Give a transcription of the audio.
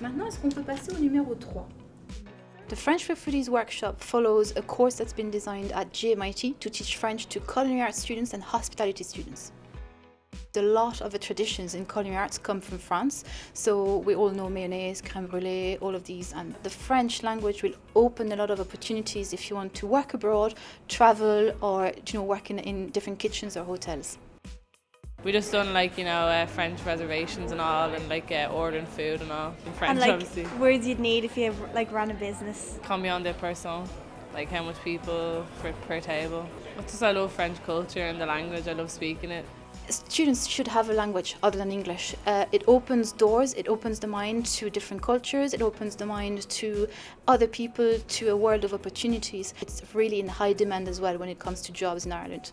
Maintenant, est-ce qu'on peut passer au numéro 3? The French for Foodies Workshop follows a course that's been designed at GMIT to teach French to culinary arts students and hospitality students. A lot of the traditions in culinary arts come from France, so we all know mayonnaise, crème brûlée, all of these, and the French language will open a lot of opportunities if you want to work abroad, travel, or work in different kitchens or hotels. We just done French reservations and all, and ordering food and all in French, and obviously. Words you'd need if you ran a business. Combien de personnes, how much people per table. I love French culture and the language. I love speaking it. Students should have a language other than English. It opens doors, it opens the mind to different cultures, it opens the mind to other people, to a world of opportunities. It's really in high demand as well when it comes to jobs in Ireland.